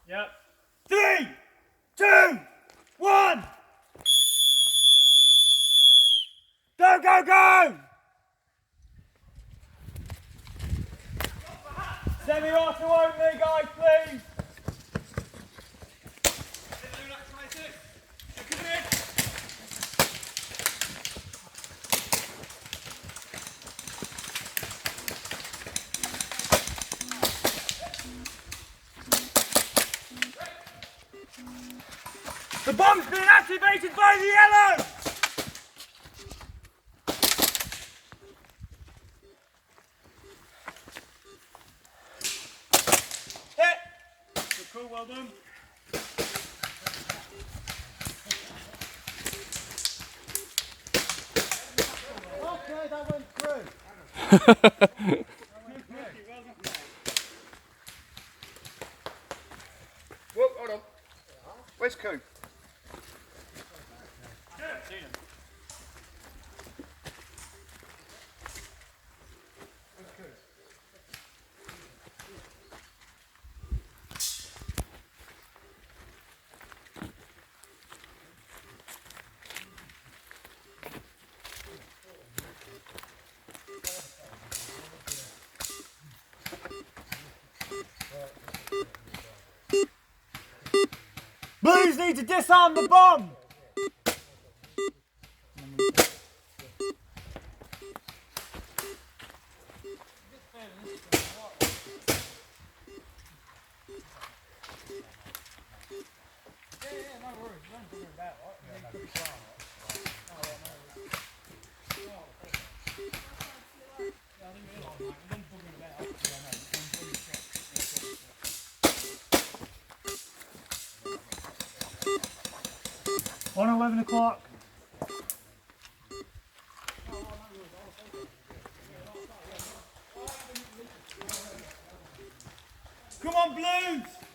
Yep. 3, 2, 1. Go, go, go! Semi-auto only, guys, please. The bomb's been activated by the yellow! Hit! Good call, well done. Okay, that went through. Whoa, hold on. Where's Coon? Seen him. Blues need to disarm the bomb! On 11 o'clock. Come on, Blues!